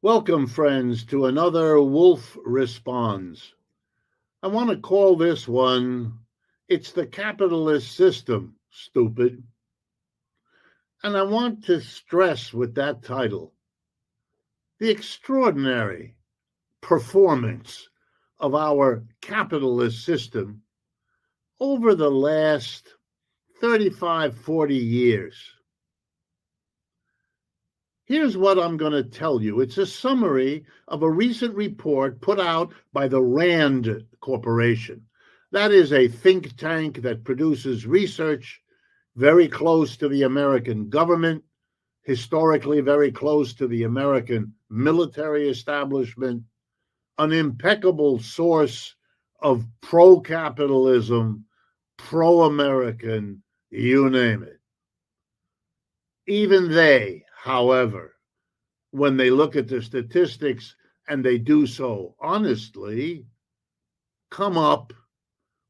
Welcome, friends, to another Wolff Responds. I want to call this one, It's the Capitalist System, Stupid. And I want to stress with that title the extraordinary performance of our capitalist system over the last 35, 40 years. Here's what I'm going to tell you. It's a summary of a recent report put out by the RAND Corporation. That is a think tank that produces research very close to the American government, historically very close to the American military establishment, an impeccable source of pro-capitalism, pro-American, you name it. Even they, however, when they look at the statistics, and they do so honestly, come up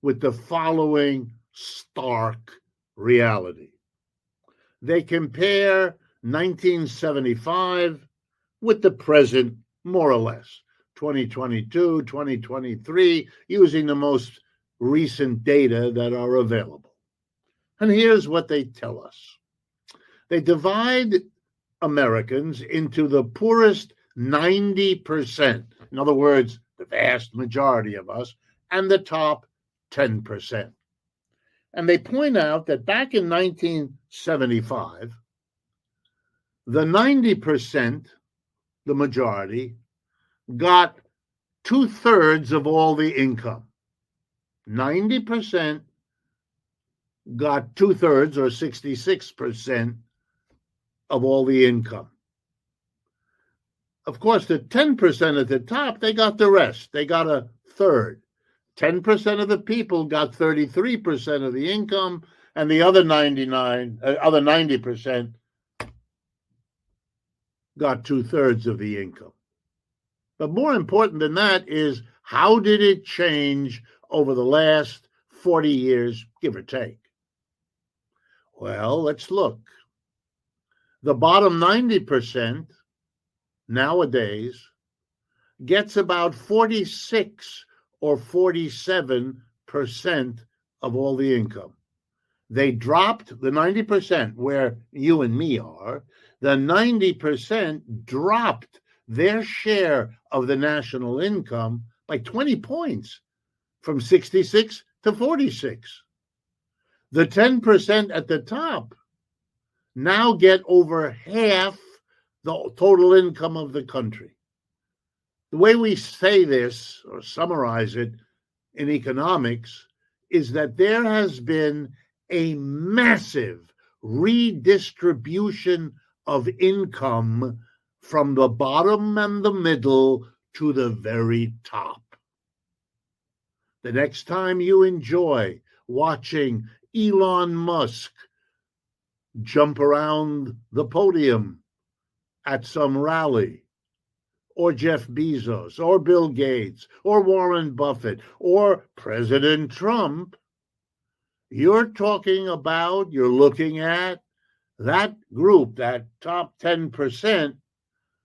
with the following stark reality. They compare 1975 with the present, more or less, 2022, 2023, using the most recent data that are available. And here's what they tell us. They divide Americans into the poorest 90%, in other words, the vast majority of us, and the top 10%. And they point out that back in 1975, the 90%, the majority, got 2/3 of all the income. 90% got 2/3 or 66% of all the income. Of course, the 10% at the top, they got the rest. They got a third. 10% of the people got 33% of the income, and the other 90% got 2/3 of the income. But more important than that is, how did it change over the last 40 years, give or take? Well, let's look. The bottom 90% nowadays gets about 46 or 47% of all the income. They dropped the 90%, where you and me are. The 90% dropped their share of the national income by 20 points, from 66 to 46. The 10% at the top now get over half the total income of the country. The way we say this, or summarize it in economics, is that there has been a massive redistribution of income from the bottom and the middle to the very top. The next time you enjoy watching Elon Musk jump around the podium at some rally, or Jeff Bezos, or Bill Gates, or Warren Buffett, or President Trump, you're looking at that group, that top 10%,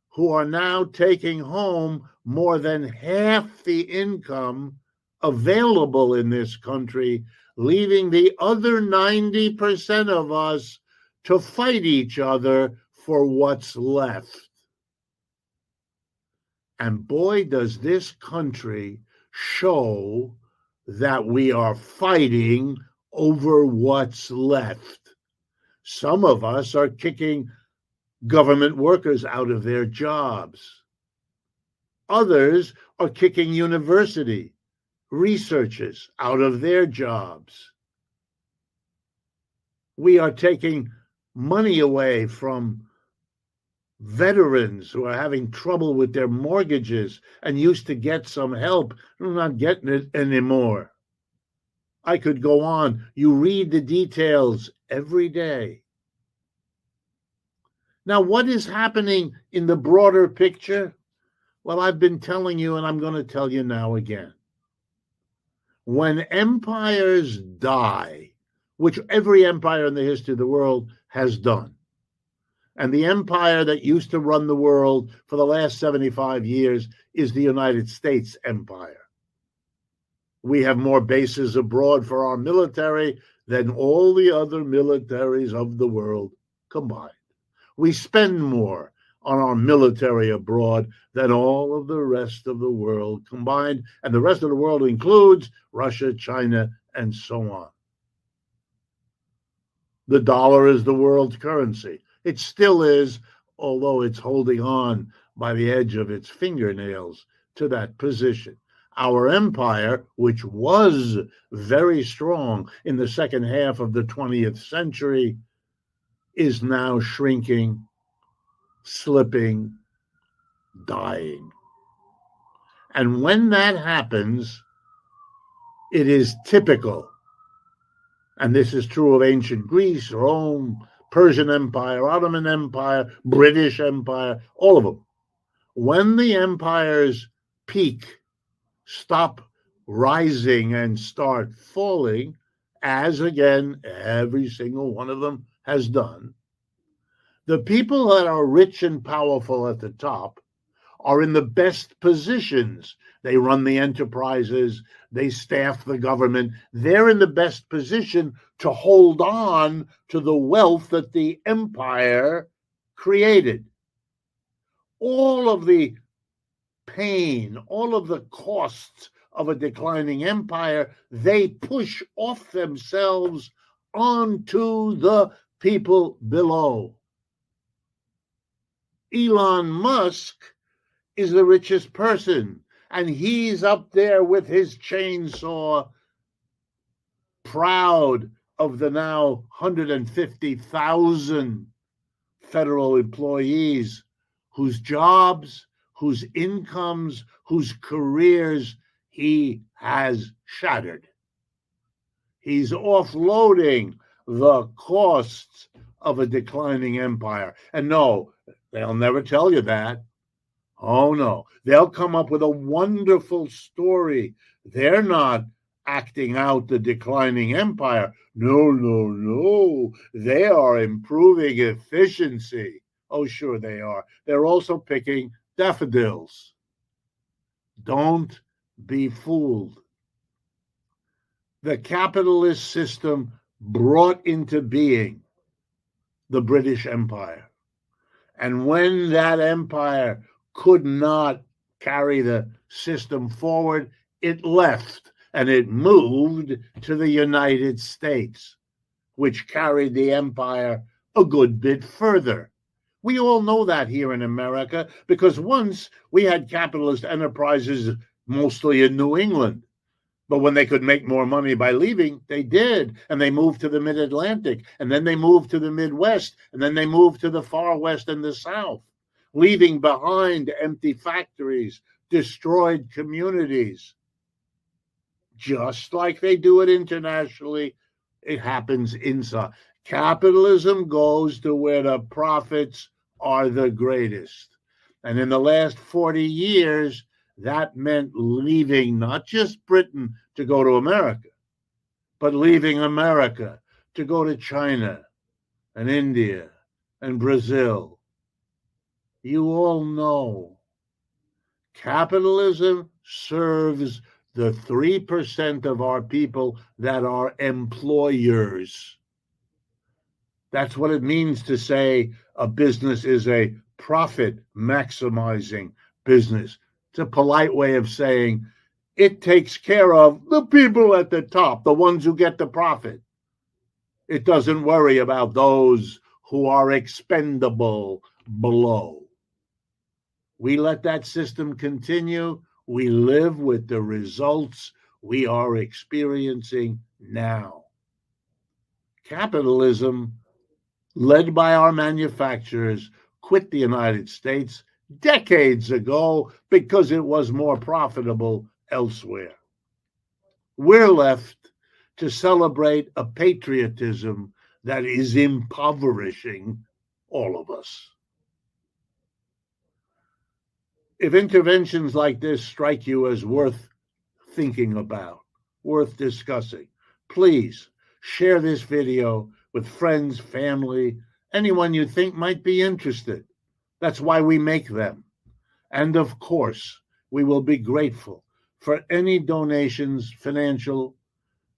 who are now taking home more than half the income available in this country, leaving the other 90% of us to fight each other for what's left. And boy, does this country show that we are fighting over what's left. Some of us are kicking government workers out of their jobs. Others are kicking university researchers out of their jobs. We are taking money away from veterans who are having trouble with their mortgages and used to get some help. They're not getting it anymore. I could go on. You read the details every day. Now, what is happening in the broader picture? Well, I've been telling you, and I'm going to tell you now again. When empires die, which every empire in the history of the world has done, And the empire that used to run the world for the last 75 years is the United States empire. We have more bases abroad for our military than all the other militaries of the world combined. We spend more on our military abroad than all of the rest of the world combined. And the rest of the world includes Russia, China, and so on. The dollar is the world's currency. It still is, although it's holding on by the edge of its fingernails to that position. Our empire, which was very strong in the second half of the 20th century, is now shrinking, slipping, dying. And when that happens, it is typical, and this is true of ancient Greece, Rome, Persian Empire, Ottoman Empire, British Empire, all of them. When the empires peak, stop rising and start falling, as again every single one of them has done, the people that are rich and powerful at the top are in the best positions. They run the enterprises, they staff the government. They're in the best position to hold on to the wealth that the empire created. All of the pain, all of the costs of a declining empire, they push off themselves onto the people below. Elon Musk is the richest person, and he's up there with his chainsaw, proud of the now 150,000 federal employees whose jobs, whose incomes, whose careers he has shattered. He's offloading the costs of a declining empire. And no, they'll never tell you that. Oh, no. They'll come up with a wonderful story. They're not acting out the declining empire. No. They are improving efficiency. Oh, sure they are. They're also picking daffodils. Don't be fooled. The capitalist system brought into being the British Empire. And when that empire could not carry the system forward, it left and it moved to the United States, which carried the empire a good bit further. We all know that here in America because once we had capitalist enterprises mostly in New England. But when they could make more money by leaving, they did. And they moved to the mid-Atlantic. And then they moved to the Midwest. And then they moved to the far west and the south, leaving behind empty factories, destroyed communities. Just like they do it internationally, it happens inside. Capitalism goes to where the profits are the greatest. And in the last 40 years, that meant leaving not just Britain to go to America, but leaving America to go to China and India and Brazil. You all know capitalism serves the 3% of our people that are employers. That's what it means to say a business is a profit maximizing business. It's a polite way of saying it takes care of the people at the top, the ones who get the profit. It doesn't worry about those who are expendable below. We let that system continue. We live with the results we are experiencing now. Capitalism, led by our manufacturers, quit the United States decades ago because it was more profitable elsewhere. We're left to celebrate a patriotism that is impoverishing all of us. If interventions like this strike you as worth thinking about, worth discussing, please share this video with friends, family, anyone you think might be interested. That's why we make them. And of course, we will be grateful for any donations, financial,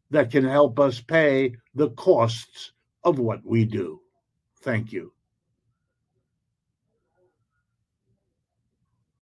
that can help us pay the costs of what we do. Thank you.